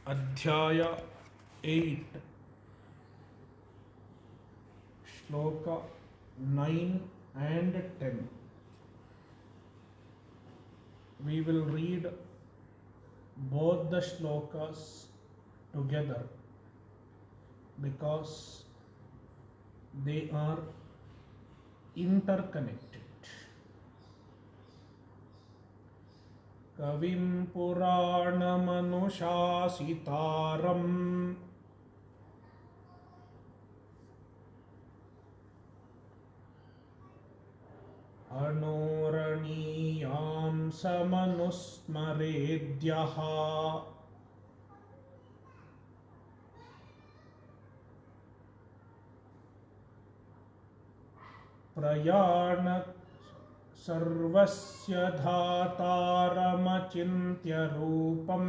अध्याय 8 Shloka 9 and 10. We will read both the shlokas together because they are interconnected. Kavim Puranamanushasitaram Anoraniyam Samanusmaredyaha Prayana Sarvasya Dhataramachintya Rupam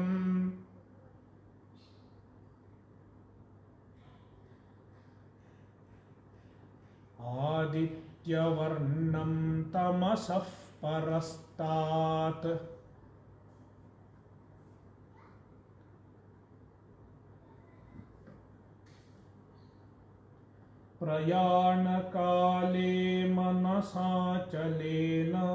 Adityavarnam Tamasah Parastat Prayanakale Manasachalena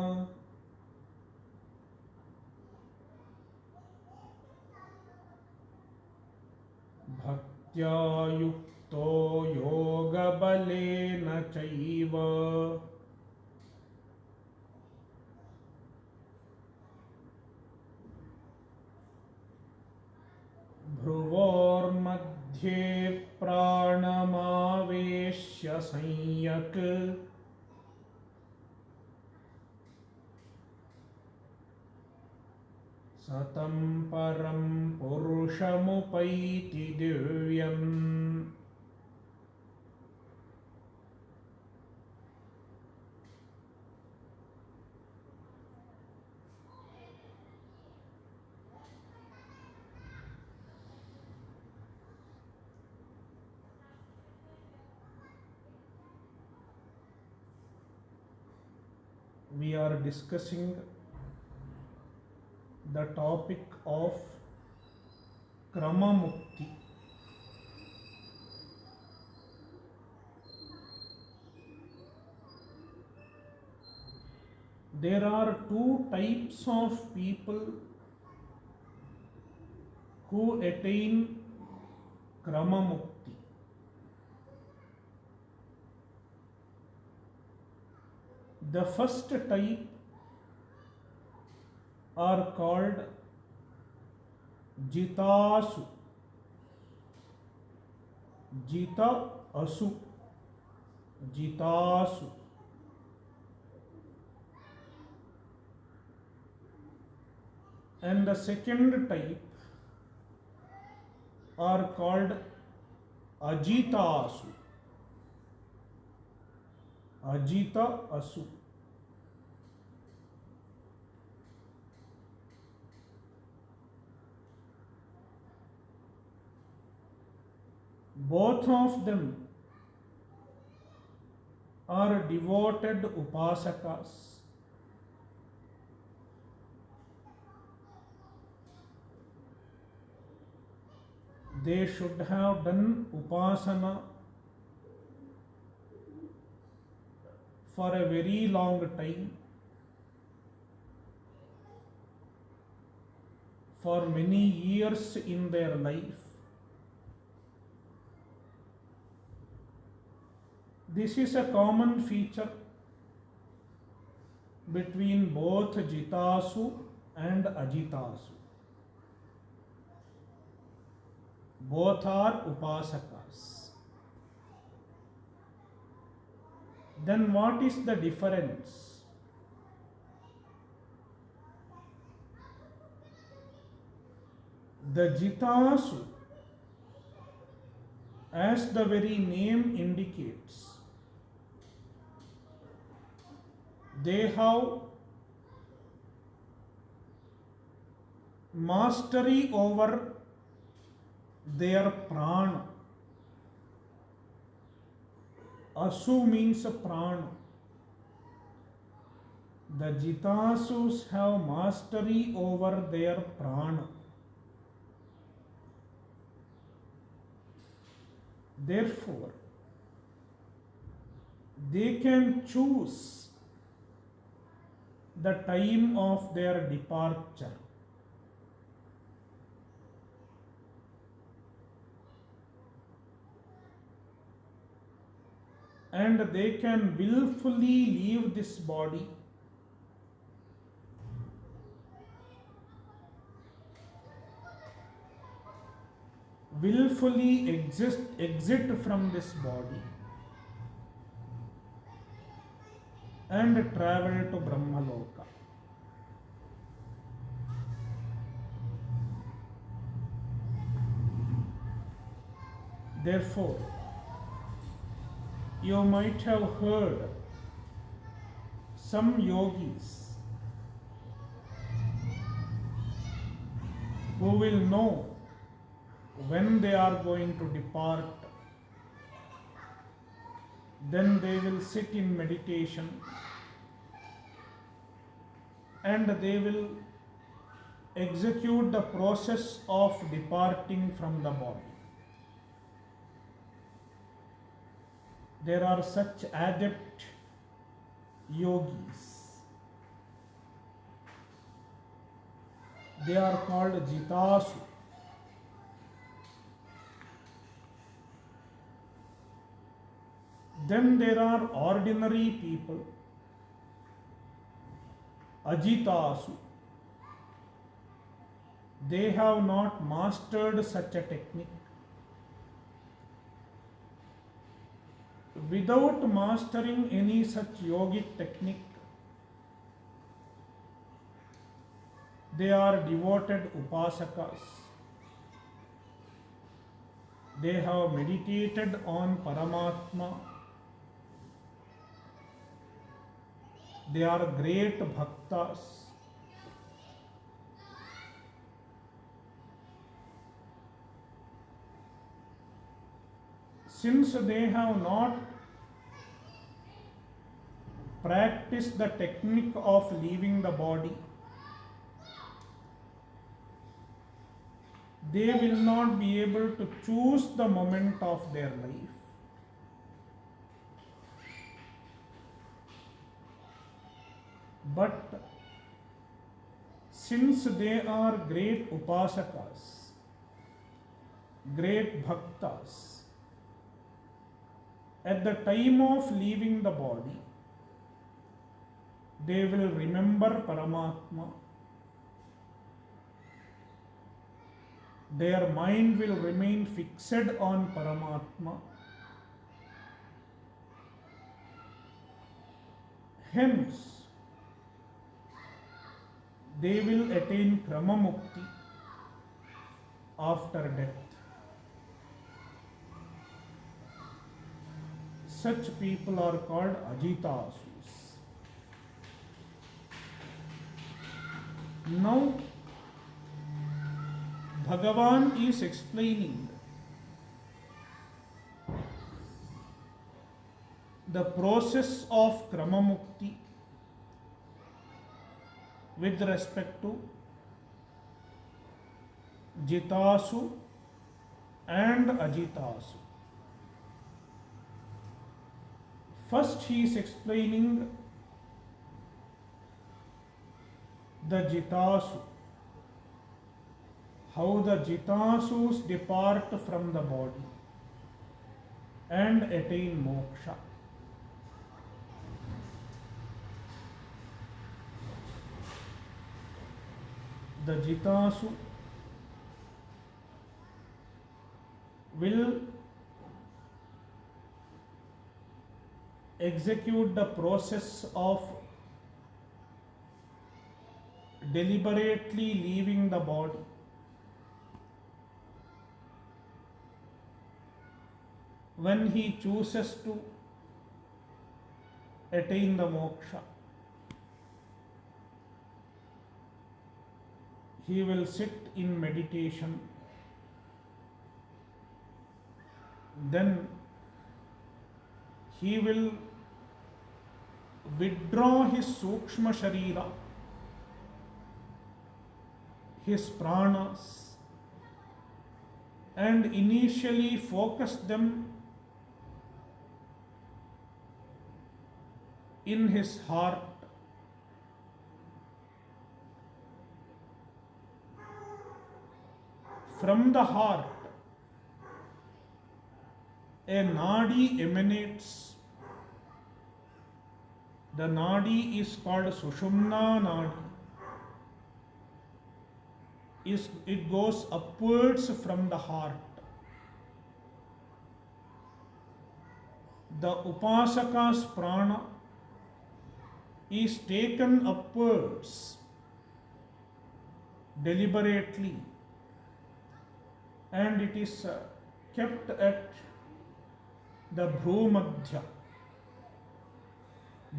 Bhaktya Yukto Yoga Balena Chaiva Bhruvor Madhye Pranamaveshya Sanyak Satam Param Purushamupaiti Divyam. We are discussing the topic of Krama Mukti. There are two types of people who attain Krama Mukti. The first type are called Jitasu, Jita Asu, Jitasu. And the second type are called Ajitasu, Ajita Asu. Both of them are devoted upasakas. They should have done upasana for a very long time, for many years in their life. This is a common feature between both Jitasu and Ajitasu. Both are upasakas. Then what is the difference? The Jitasu, as the very name indicates, they have mastery over their prana. Asu means prana. The Jitasus have mastery over their prana. Therefore, they can choose the time of their departure. And they can willfully leave this body exit from this body and travel to Brahmaloka. Therefore, you might have heard some yogis who will know when they are going to depart. Then they will sit in meditation and they will execute the process of departing from the body. There are such adept yogis. They are called jitasu. Then there are ordinary people, ajitasu. They have not mastered such a technique. Without mastering any such yogic technique, they are devoted upasakas. They have meditated on Paramatma. They are great bhaktas. Since they have not practiced the technique of leaving the body, they will not be able to choose the moment of their life. But since they are great upasakas, great bhaktas, at the time of leaving the body, they will remember Paramatma. Their mind will remain fixed on Paramatma. Hence, they will attain Krama Mukti after death. Such people are called ajitasus. Now, Bhagavan is explaining the process of Krama Mukti with respect to Jitasu and Ajitasu. First, he is explaining the Jitasu, how the Jitasus depart from the body and attain moksha. The Jitasu will execute the process of deliberately leaving the body. When he chooses to attain the moksha, he will sit in meditation. Then he will withdraw his Sukshma Sharira, his pranas, and initially focus them in his heart. From the heart, a nadi emanates. The nadi is called Sushumna nadi. It goes upwards from the heart. The Upasaka's prana is taken upwards deliberately, and it is kept at the Bhrumadhya,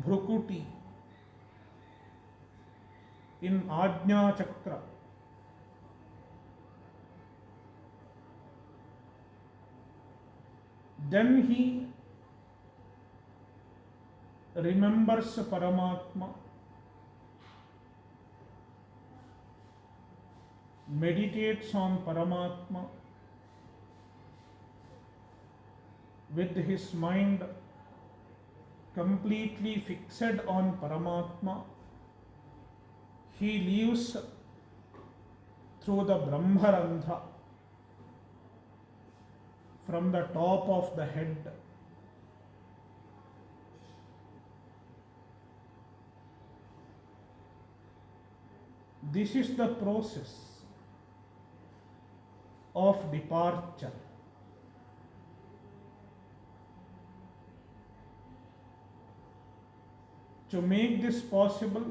Bhrukuti, in Ajna Chakra. Then he remembers Paramatma, meditates on Paramatma with his mind completely fixed on Paramatma. He lives through the Brahmarandha from the top of the head. This is the process of departure. To make this possible,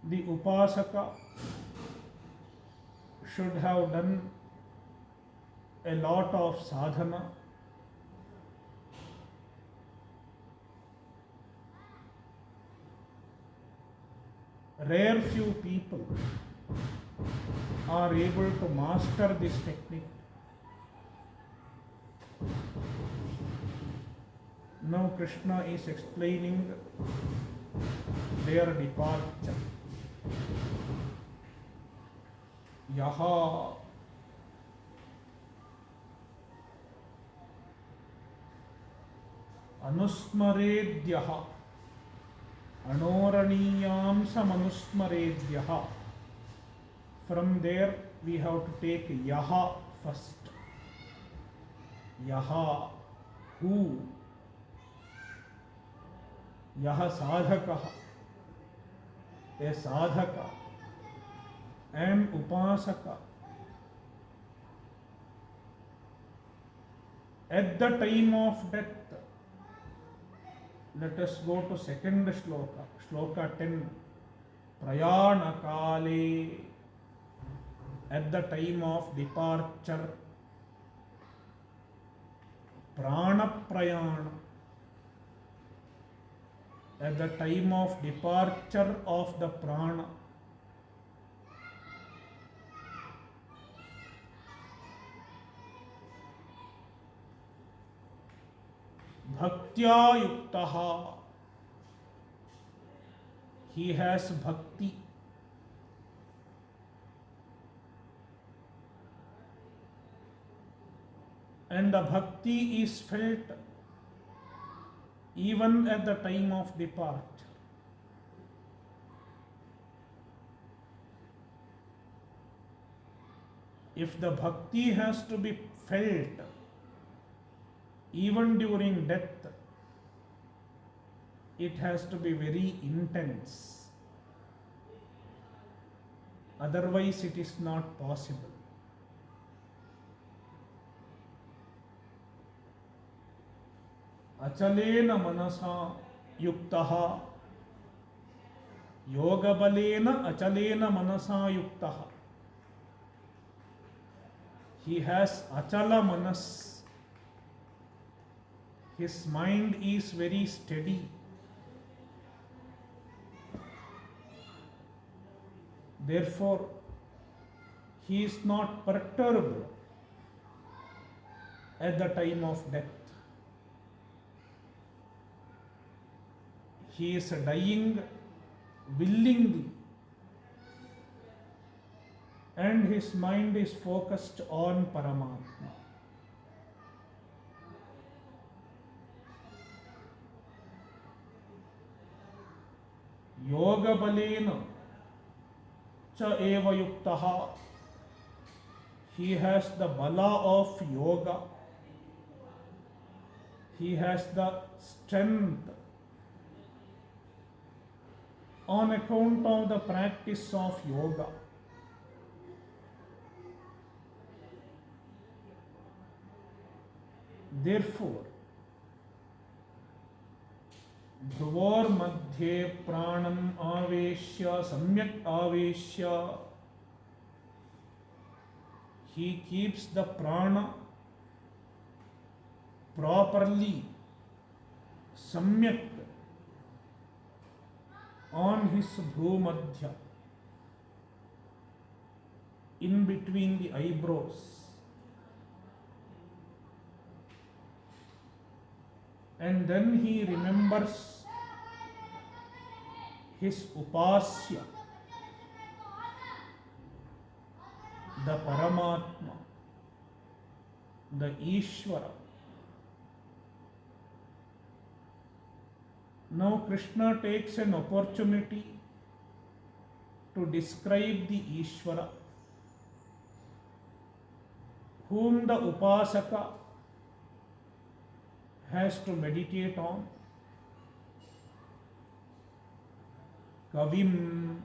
the Upasaka should have done a lot of sadhana. Rare few people are able to master this technique. Now Krishna is explaining their departure. Yaha anusmaredyaha anoraniyam samanusmaredyaha. From there we have to take yaha first. Yaha, who? Yaha sadhakaha, a sadhaka, an upasaka. At the time of death, let us go to second shloka, shloka 10. Prayana kale, at the time of departure. Prana prayana, at the time of departure of the prana. Bhaktya yuktaha, he has bhakti. And the bhakti is felt even at the time of departure. If the bhakti has to be felt even during death, it has to be very intense. Otherwise, it is not possible. Achalena manasa yuktaha, yogabalena achalena manasa yuktaha. He has achala manas. His mind is very steady. Therefore, he is not perturbed at the time of death. He is dying willingly. and his mind is focused on Paramatma. Yoga balena cha eva yuktaha. He has the bala of yoga. He has the strength on account of the practice of yoga. Therefore, ध्रुवोर मध्ये प्राणम आवेश्य सम्यक आवेश्य, he keeps the prana properly, samyak, on his bhrumadhya, in between the eyebrows. And then he remembers his upasya, the Paramatma, the Ishvara. Now Krishna takes an opportunity to describe the Ishvara, whom the Upasaka has to meditate on. Kavim,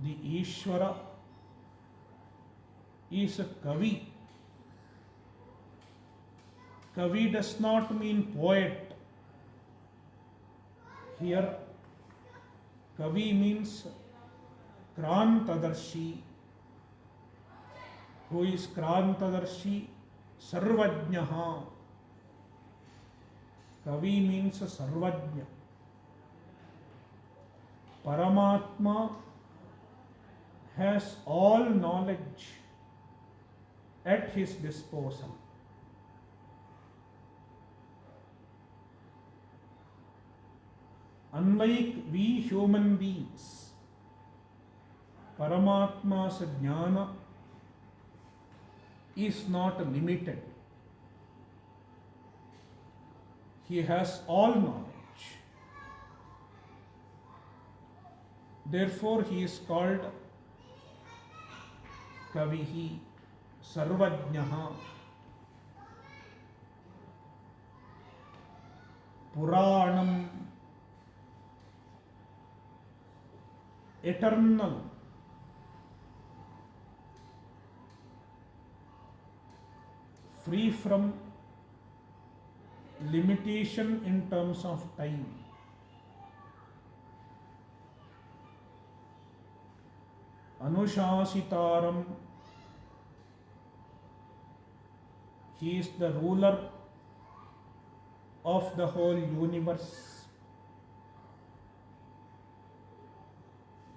the Ishvara is a Kavi. Kavi does not mean poet. Here, Kavi means Krantadarshi. Who is Krantadarshi? Sarvajnaha. Kavi means Sarvajna. Paramatma has all knowledge at his disposal. Unlike we human beings, Paramatma's jnana is not limited. He has all knowledge. Therefore, he is called Kavihi, Sarvajnaha. Puranam, eternal. Free from limitation in terms of time. Anushasitaram, he is the ruler of the whole universe.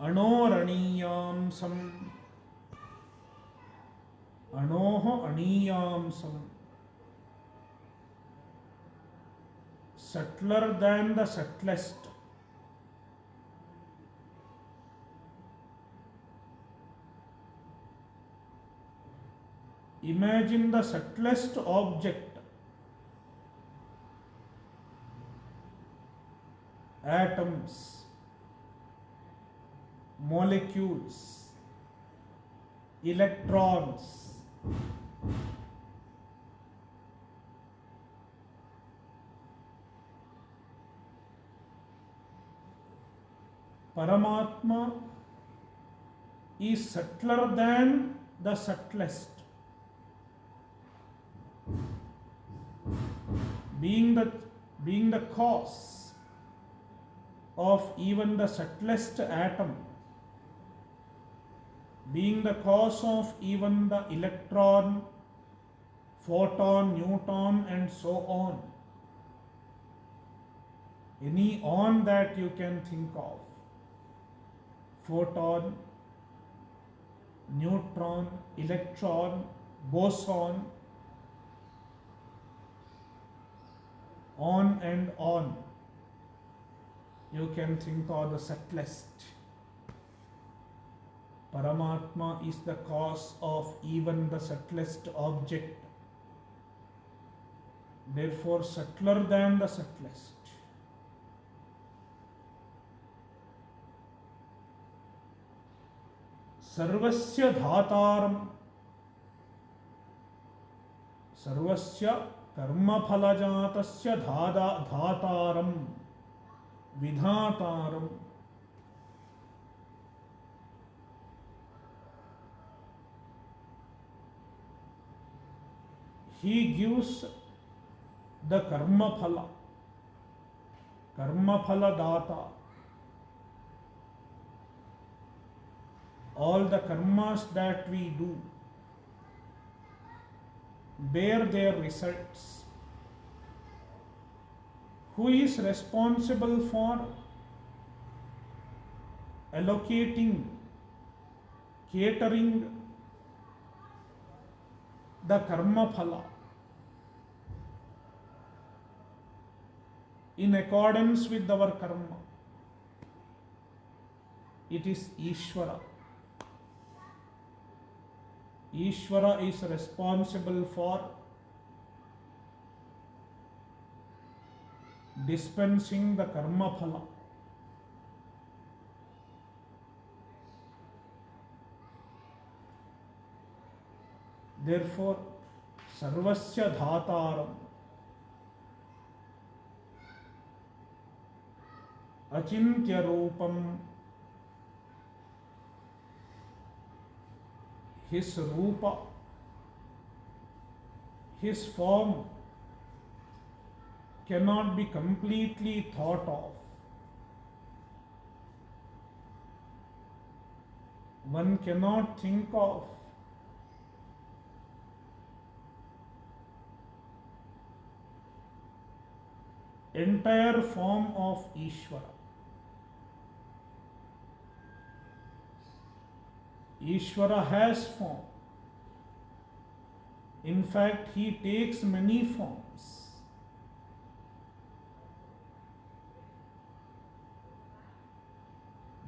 Anoraniyamsam, Anoho aniyamsam, subtler than the subtlest. Imagine the subtlest object, atoms, molecules, electrons. Paramatma is subtler than the subtlest. Being the cause of even the subtlest atom, being the cause of even the electron, photon, neutron, and so on. Any on that you can think of. Photon, neutron, electron, boson, on and on. You can think of the subtlest. Paramatma is the cause of even the subtlest object, therefore subtler than the subtlest. Sarvasya dhataram, sarvasya कर्मफलजातस्य धातारं विधातारं. He gives the karma phala data. All the karmas that we do bear their results. Who is responsible for allocating, catering the karma phala in accordance with our karma? It is Ishvara. Ishvara is responsible for dispensing the karma phala. Therefore, sarvasya dhataram, achintya rupam, his rupa, his form cannot be completely thought of. One cannot think of entire form of Ishvara. Ishvara has form. In fact, he takes many forms.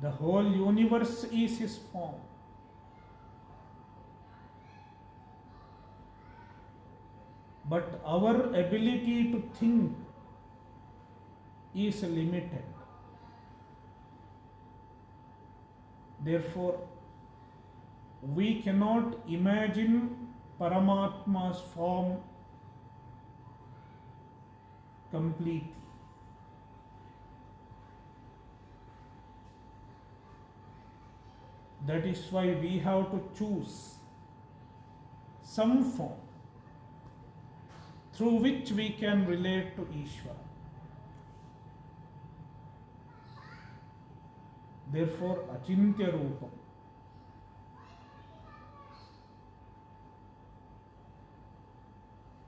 The whole universe is his form. But our ability to think is limited. Therefore, we cannot imagine Paramatma's form completely. That is why we have to choose some form through which we can relate to Ishvara. Therefore, achintya rupam.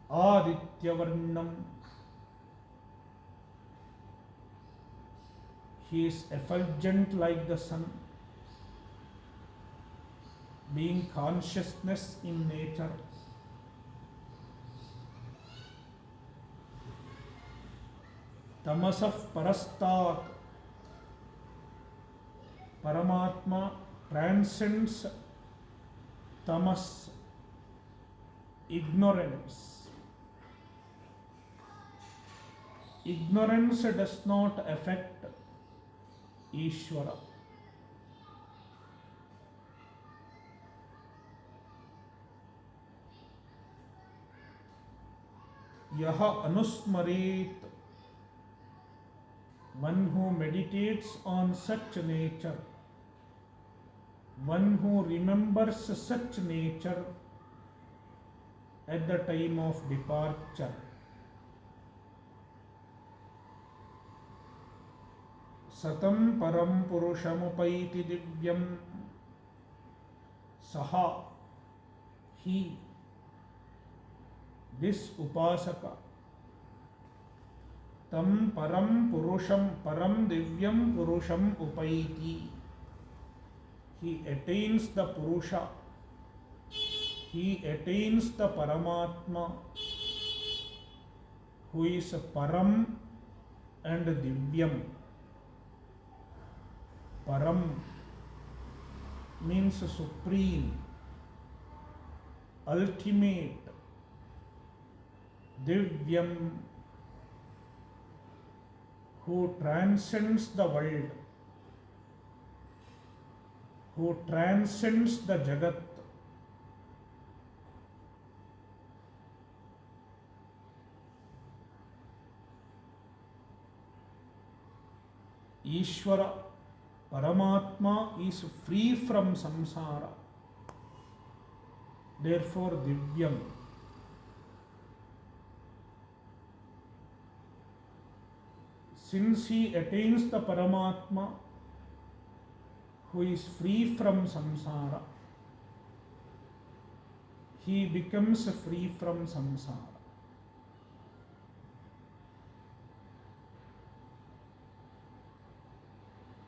Adityavarnam. He is effulgent like the sun, being consciousness in nature. Tamasah parastat. Paramatma transcends tamas, ignorance. Ignorance does not affect Ishvara. Yaha anusmaret, one who meditates on such nature, one who remembers such nature at the time of departure. Satam param purushamupaiti divyam. Saha, he, this upasaka, tam param purusham, param divyam purusham upaiti. He attains the Purusha, he attains the Paramatma, who is Param and Divyam. Param means supreme, ultimate, divyam, who transcends the world, who transcends the Jagat. Ishvara, Paramatma is free from samsara. Therefore, divyam. Since he attains the Paramatma, who is free from samsara, he becomes free from samsara.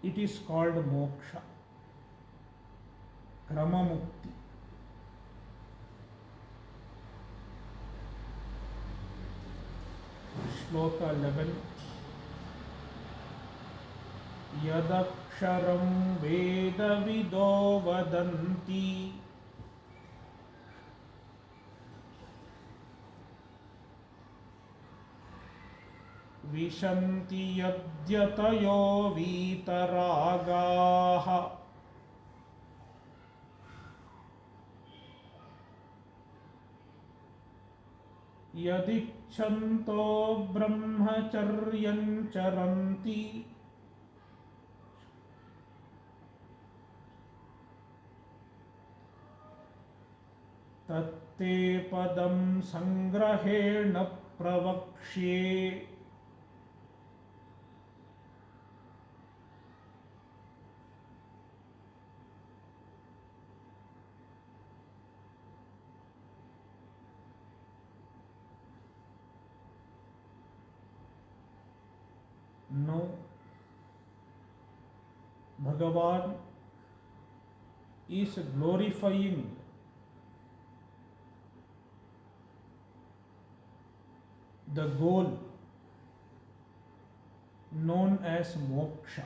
It is called moksha, krama mukti. Shloka 11. Yadaksharam vedavido vadanti vishanti yadyatayo vitaragaha yadichanto brahmacharyam charanti tatte padam sangrahena pravakshe. Now, Bhagavan is glorifying the goal known as moksha.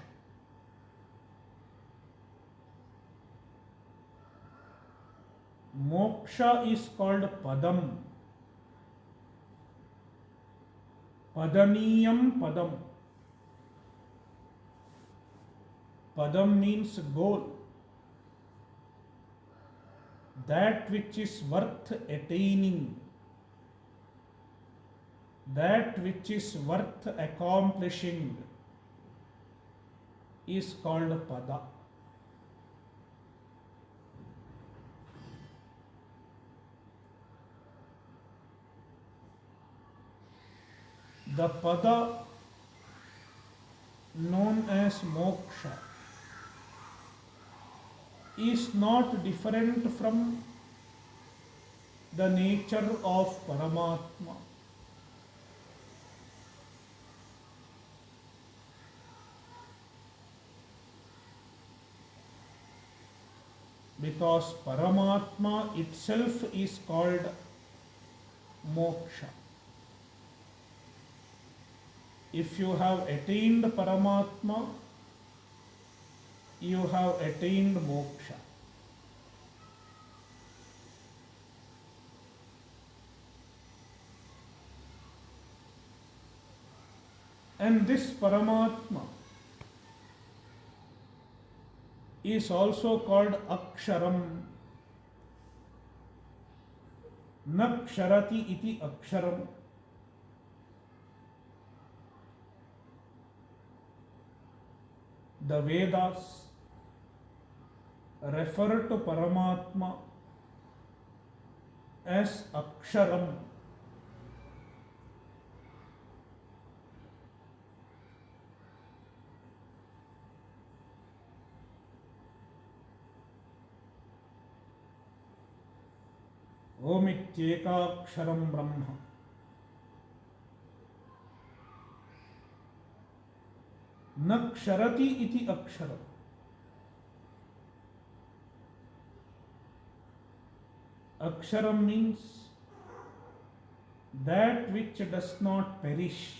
Moksha is called padam. Padaniyam padam. Padam means goal. That which is worth attaining. That which is worth accomplishing is called pada. The pada known as moksha is not different from the nature of Paramatma. Because Paramatma itself is called moksha. If you have attained Paramatma, you have attained moksha. And this Paramatma is also called Aksharam. Naksharati iti Aksharam. The Vedas refer to Paramatma as Aksharam. Omityekaksharam Brahma. Naksharati iti Aksharam. Aksharam means that which does not perish,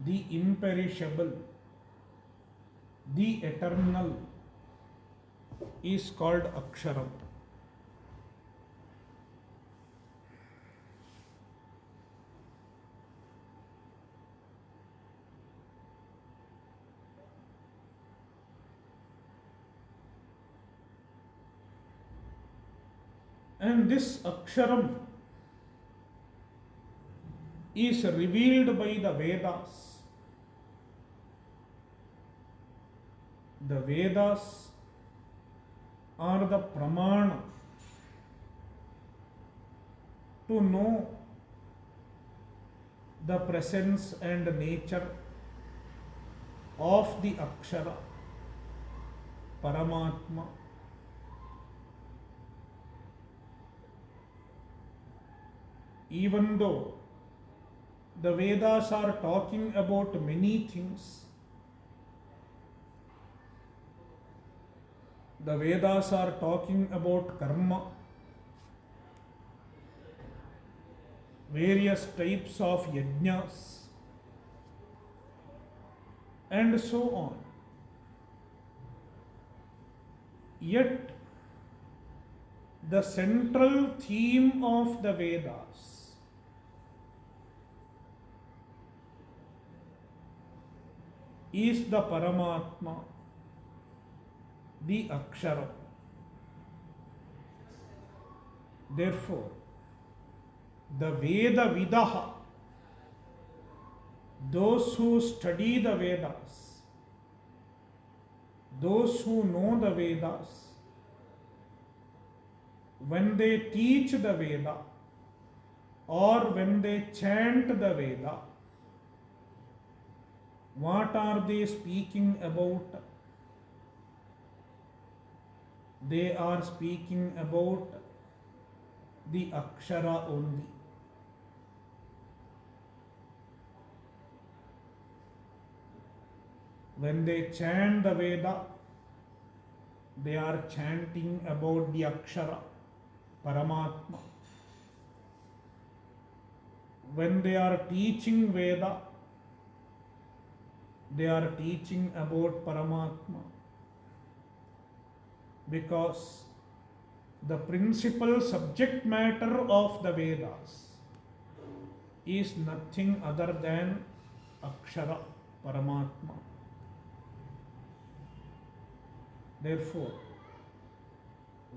the imperishable, the eternal, is called Aksharam. And this Aksharam is revealed by the Vedas. The Vedas are the Pramana to know the presence and nature of the Akshara, Paramatma. Even though the Vedas are talking about many things, the Vedas are talking about karma, various types of yajnas, and so on. Yet, the central theme of the Vedas is the Paramatma, the Akshara. Therefore, the Veda Vidaha, those who study the Vedas, those who know the Vedas, when they teach the Veda or when they chant the Veda, what are they speaking about? They are speaking about the Akshara only. When they chant the Veda, they are chanting about the Akshara, Paramatma. When they are teaching Veda, they are teaching about Paramatma, because the principal subject matter of the Vedas is nothing other than Akshara, Paramatma. Therefore,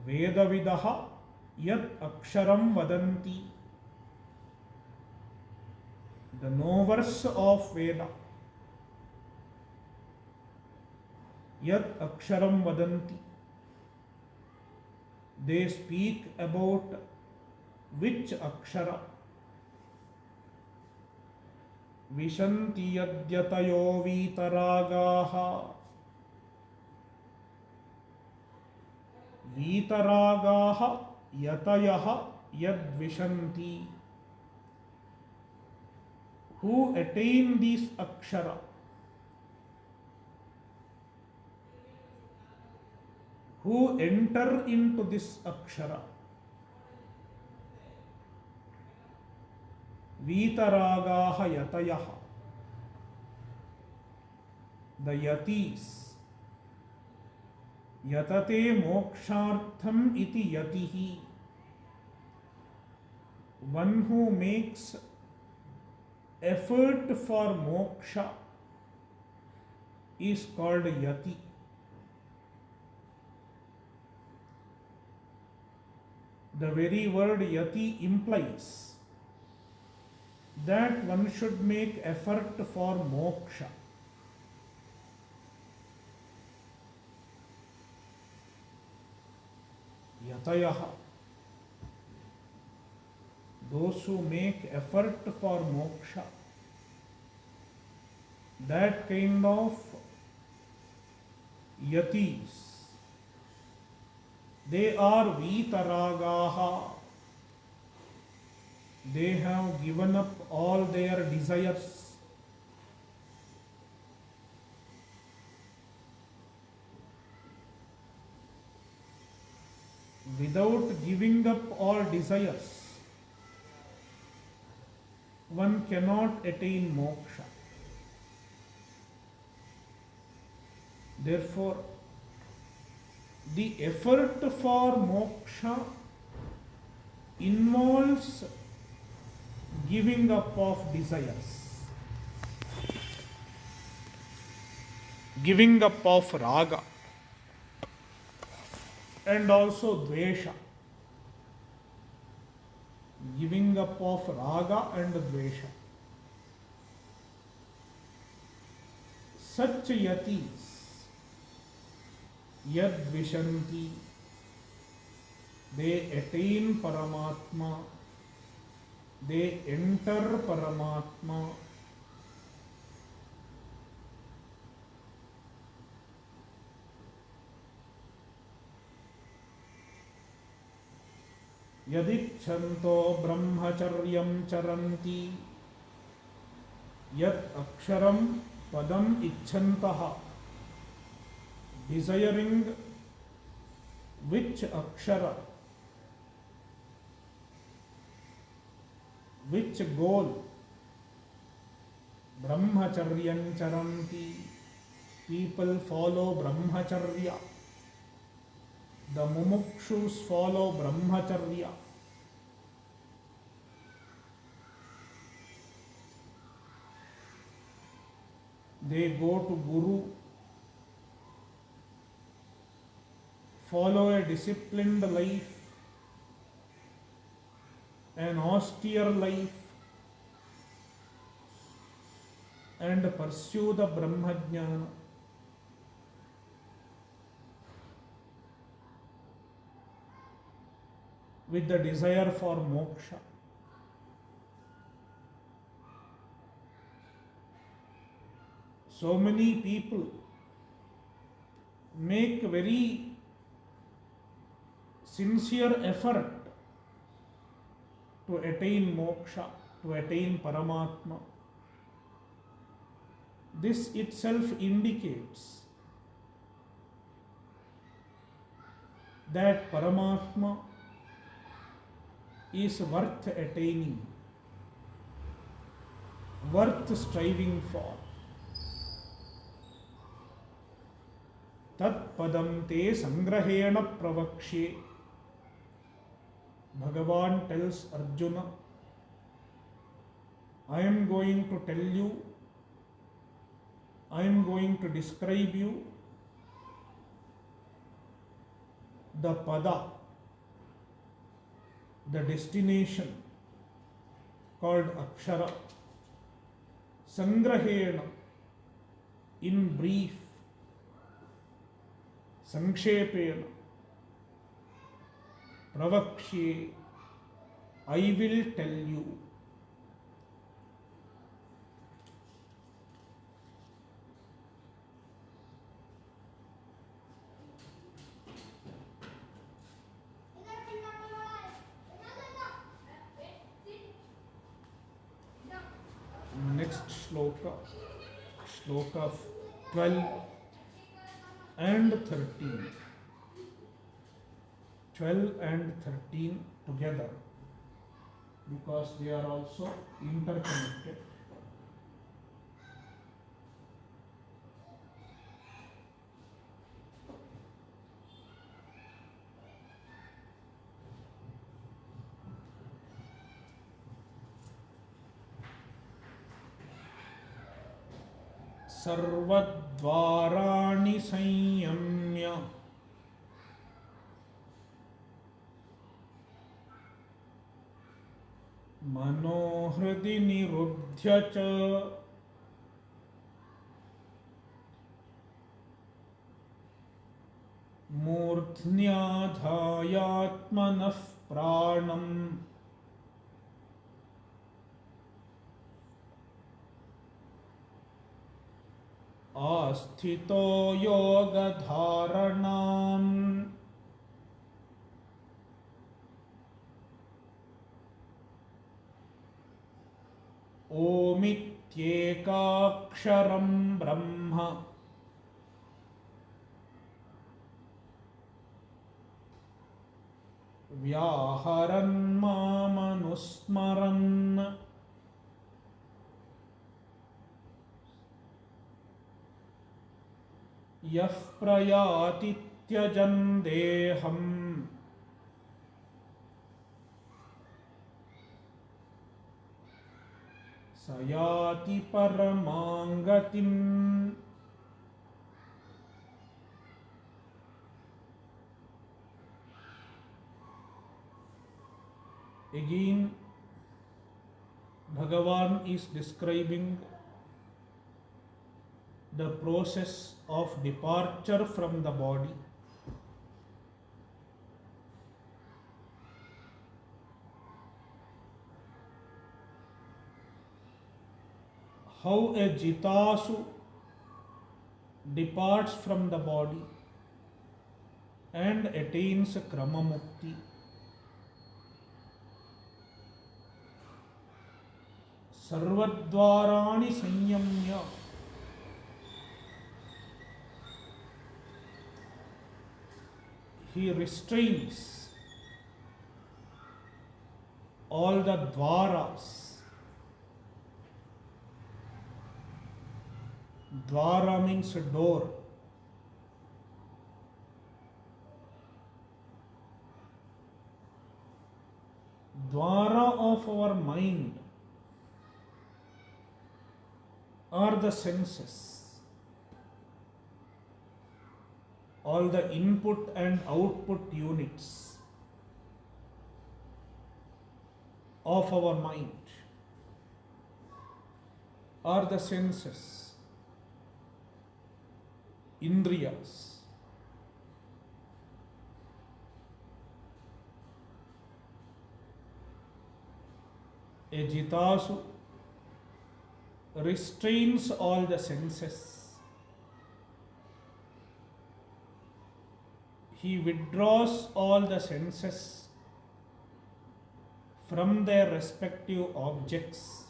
Veda Vidaha Yat Aksharam Vadanti, the knowers of Veda, Yat Aksharam Vadanti, they speak about which Akshara? Vishanti yadyatayo vitaragaha, vitaragaha yatayaha yadvishanti, who attain these Akshara, who enter into this Akshara. Vitaragaha yatayaha, the yatis, yatate mokshartham iti yatihi, one who makes effort for moksha is called yati. The very word yati implies that one should make effort for moksha. Yatayaha, those who make effort for moksha, that kind of yatis, they are vitaragaha. They have given up all their desires. Without giving up all desires, one cannot attain moksha. Therefore, the effort for moksha involves giving up of desires, giving up of raga, and also dvesha. Giving up of raga and dvesha. Such yatis, yad vishanti, they attain Paramatma, they enter Paramatma. Yadichanto brahmacharyam charanti, yat aksharam padam icchantaha, desiring which akshara, which goal, brahmacharyam charanti, people follow brahmacharya, the mumukshus follow brahmacharya. They go to Guru, follow a disciplined life, an austere life, and pursue the Brahmajnana. With the desire for moksha. So many people make very sincere effort to attain moksha, to attain Paramatma. This itself indicates that Paramatma is worth attaining, worth striving for. Tat padam te sangrahena pravakshe. Bhagavan tells Arjuna, I am going to tell you, I am going to describe you the pada, the destination called Akshara, Sangrahena, in brief, Sankshepena, Pravakshe, I will tell you. Next shloka, shloka 12 and 13. 12 and 13 together because they are also interconnected. सर्वद्वाराणि संयम्य मनोहृदि निरुध्य च मूर्ध्न्याधायात्मनः प्राणम् आस्थितो योगधारणाम् ओमित्येकाक्षरं ब्रह्म व्याहरन् मामनुस्मरन् यः प्रयाति त्यजन् देहम् स याति परमां गतिम्. Again, Bhagavan is describing the process of departure from the body. How a jitasu departs from the body and attains krama mukti. Sarvadvarani sanyamya he restrains all the dvaras. Dvara means a door. Dvara of our mind are the senses. All the input and output units of our mind are the senses, indriyas. A jitasu restrains all the senses. He withdraws all the senses from their respective objects.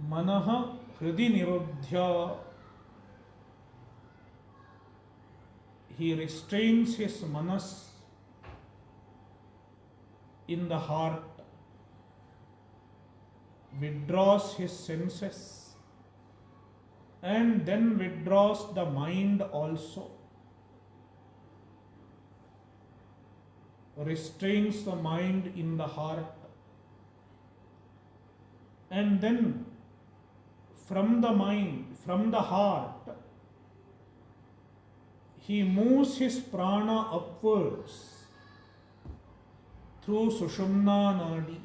Manaha hridi niruddhya he restrains his manas in the heart, withdraws his senses, and then withdraws the mind also. Restrains the mind in the heart, and then from the mind, from the heart, he moves his prana upwards through Sushumna Nadi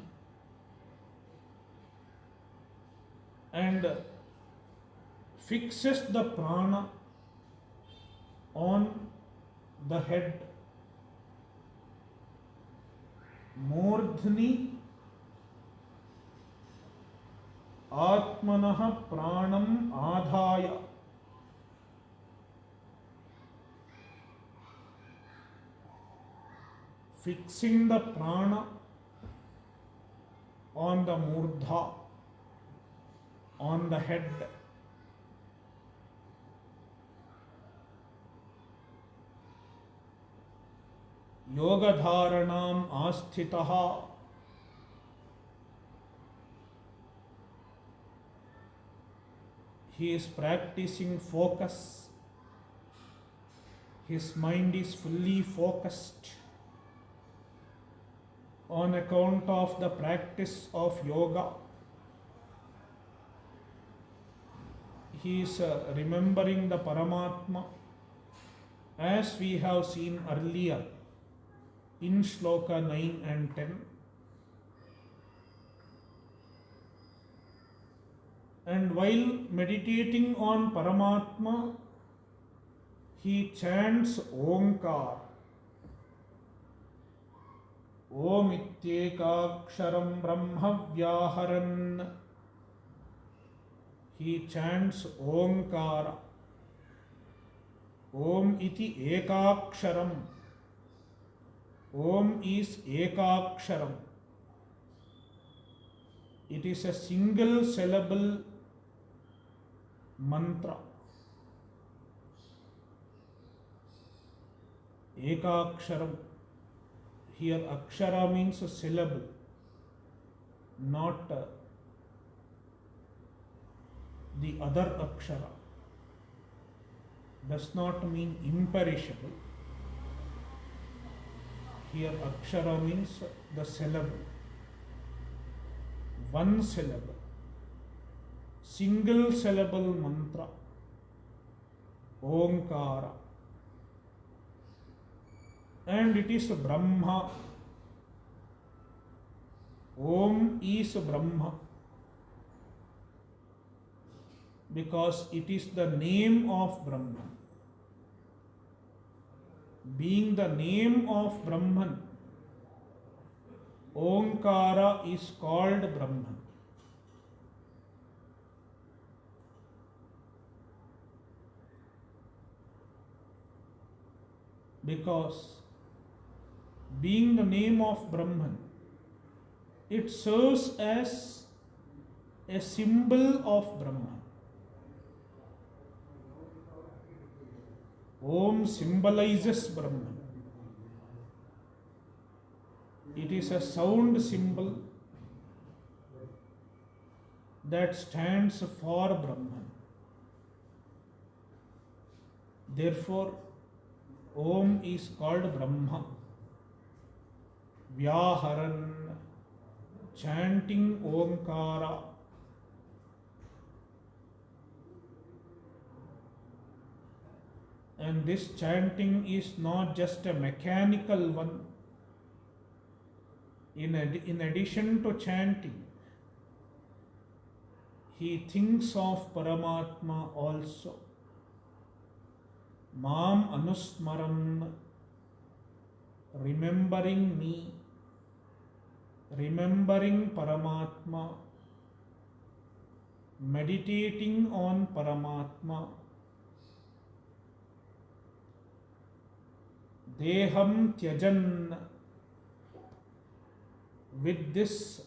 and fixes the prana on the head. Mordhni Atmanah Pranam Adhaya fixing the prana on the murdha, on the head. Yogadharanam asthitaha he is practicing focus. His mind is fully focused on account of the practice of yoga. He is remembering the Paramatma as we have seen earlier in Shloka 9 and 10. And while meditating on Paramatma, he chants Omkar. Om ityekaksharam brahma vyaharan. He chants Omkara. Om iti ekaksharam. Om is ekaksharam. It is a single syllable mantra. Ekaksharam. Here akshara means a syllable, not the other akshara does not mean imperishable. Here akshara means the syllable, one syllable, single syllable mantra, Omkara. And it is Brahma. Om is Brahma because it is the name of Brahman. Being the name of Brahman, Omkara is called Brahman. Because being the name of Brahman, it serves as a symbol of Brahman. Om symbolizes Brahman. It is a sound symbol that stands for Brahman. Therefore, Om is called Brahma. Vyaharan, chanting Omkara. And this chanting is not just a mechanical one. In addition to chanting, he thinks of Paramatma also. Mam anusmaran, remembering me, remembering Paramatma, meditating on Paramatma. Deham tyajan. With this,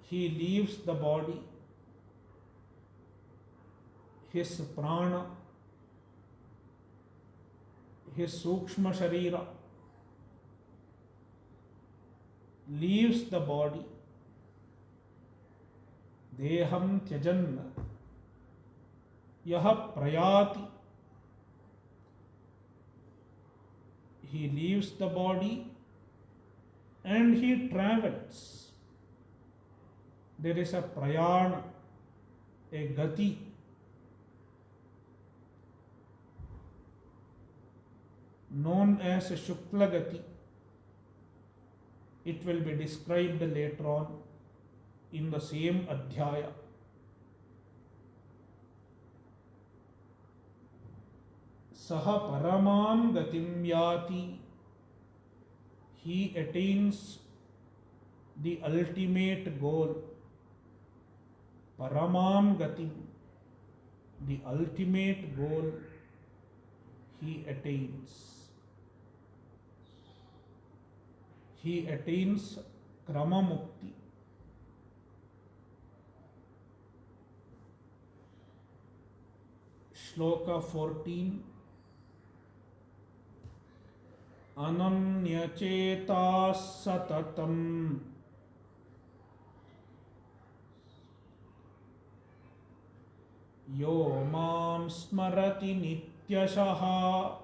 he leaves the body, his prana, his sukshma sharira, leaves the body. Deham tyajan yaha prayati. He leaves the body and he travels. There is a prayana, a gati. Known as Shukla Gati. It will be described later on in the same adhyaya. Saha paramam gatim yati. He attains the ultimate goal. Paramam gatim. The ultimate goal he attains. He attains Krama Mukti. Shloka 14. Ananyacheta satatam yo mam smarati nityashaha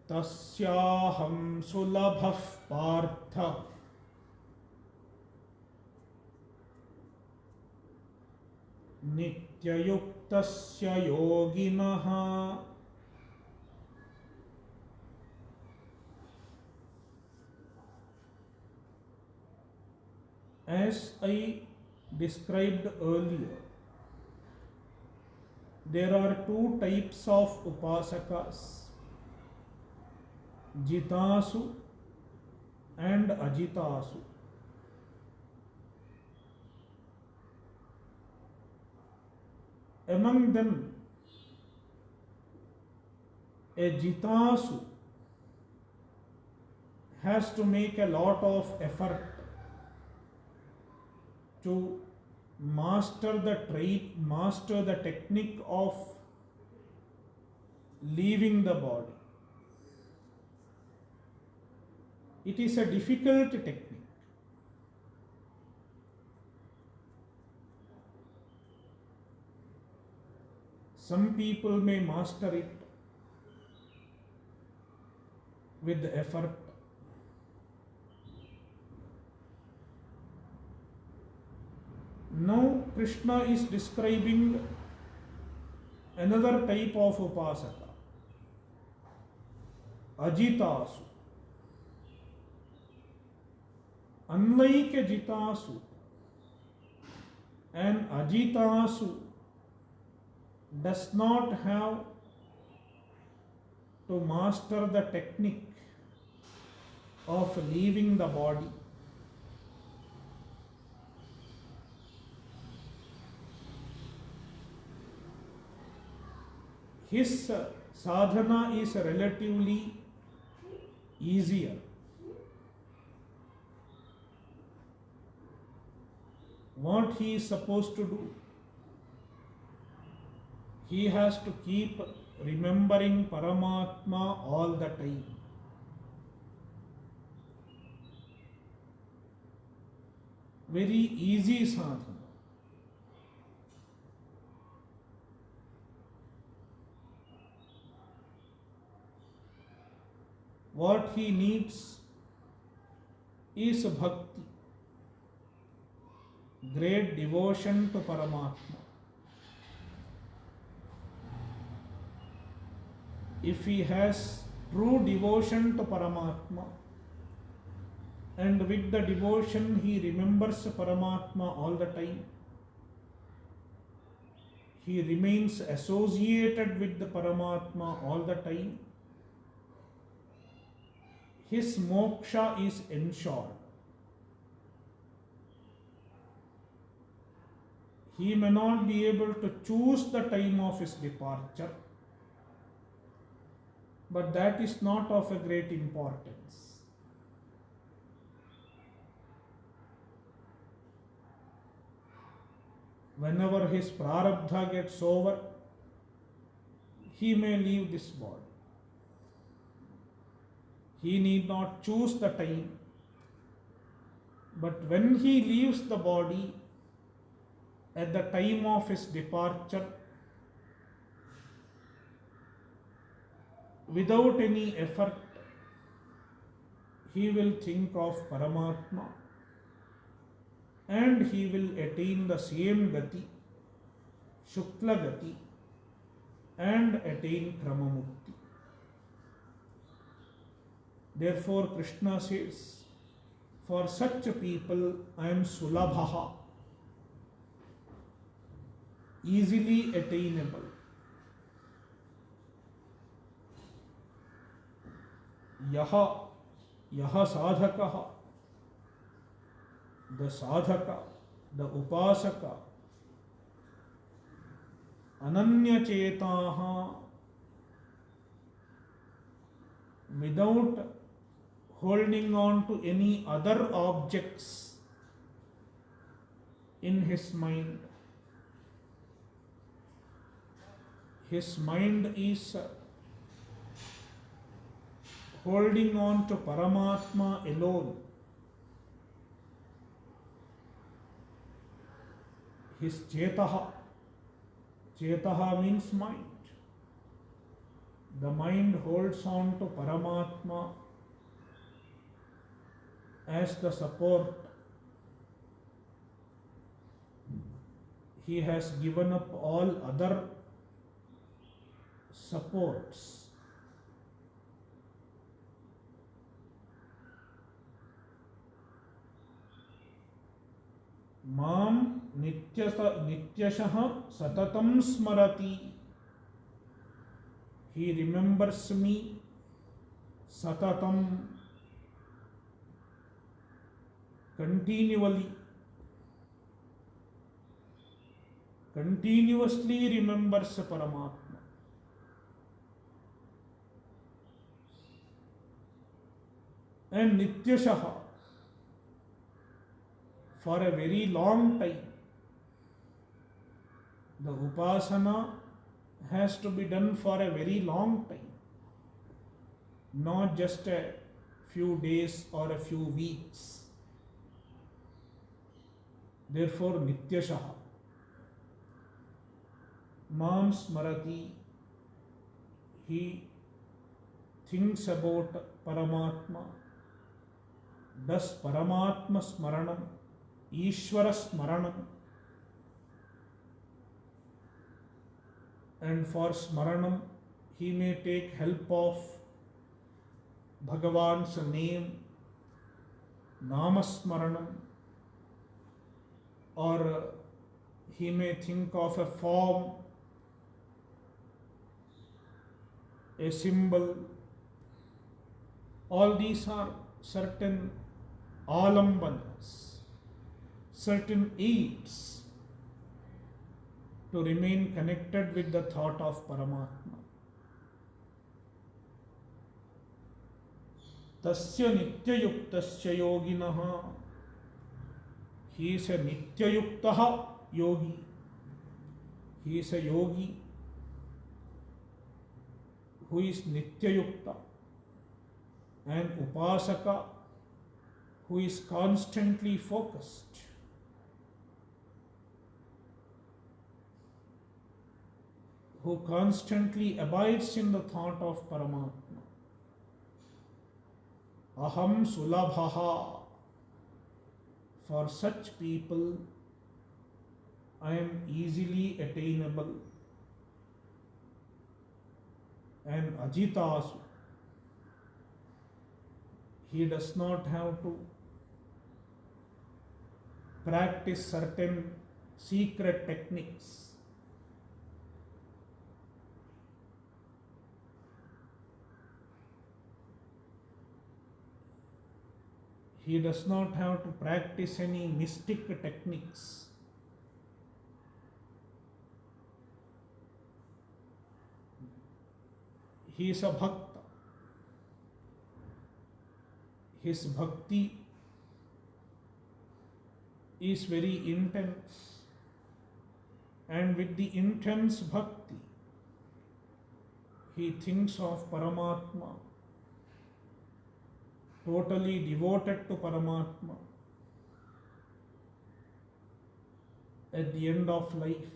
tasyaham sulabhah partha nityayuktasya yoginaha. As I described earlier, there are two types of upasakas, jitasu and ajitasu. Among them, a jitasu has to make a lot of effort to master the technique of leaving the body. It is a difficult technique. Some people may master it with effort. Now Krishna is describing another type of upasaka, ajitasu. Unlike ajitasu and ajitasu does not have to master the technique of leaving the body. His sadhana is relatively easier. What he is supposed to do? He has to keep remembering Paramatma all the time. Very easy sadhana. What he needs is bhakti, great devotion to Paramatma. If he has true devotion to Paramatma, and with the devotion he remembers Paramatma all the time, he remains associated with the Paramatma all the time, his moksha is ensured. He may not be able to choose the time of his departure, but that is not of a great importance. Whenever his prarabdha gets over, he may leave this body. He need not choose the time, but when he leaves the body, at the time of his departure, without any effort, he will think of Paramatma and he will attain the same gati, Shukla gati, and attain Kramamukti. Therefore, Krishna says, for such people I am Sulabhaha, easily attainable. Yaha sadhakaha, the sadhaka, the upasaka, ananya chetaha, without holding on to any other objects in his mind. His mind is holding on to Paramatma alone. His chetaha means mind. The mind holds on to Paramatma as the support. He has given up all other supports. Mam nityashah satatam smarati. He remembers me satatam, continually, continuously remembers Paramatma. And nityashaha, for a very long time. The upasana has to be done for a very long time, not just a few days or a few weeks. Therefore, nityashaha. Mam Smarati, he thinks about Paramatma, does Paramatma Smaranam, Ishvara Smaranam, and for Smaranam he may take help of Bhagavan's name, Namasmaranam, or he may think of a form, a symbol. All these are certain alambanas, certain aids to remain connected with the thought of Paramatma. Tasya nityayuktasya yoginaha, he is a nityayuktaha yogi. He is a yogi who is nityayukta, and upasaka who is constantly focused. Who constantly abides in the thought of Paramatma. Aham sulabhaha. For such people, I am easily attainable. And ajitasu, he does not have to practice certain secret techniques. He does not have to practice any mystic techniques. He is a bhakta. His bhakti is very intense, and with the intense bhakti, he thinks of Paramatma, totally devoted to Paramatma. At the end of life,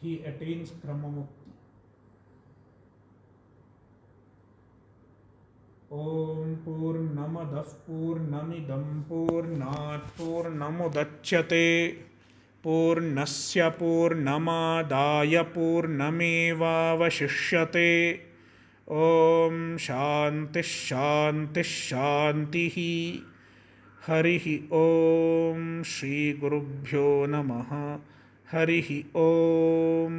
he attains Brahmamukti. Om Purnamadah Purnamidam Purnat Purnamudachyate Purnasya Purnamadaya Purnamevavashishyate. Om Shanti Shanti Shantihi. Harihi Om Shri Gurubhyo Namaha. Harihi Om.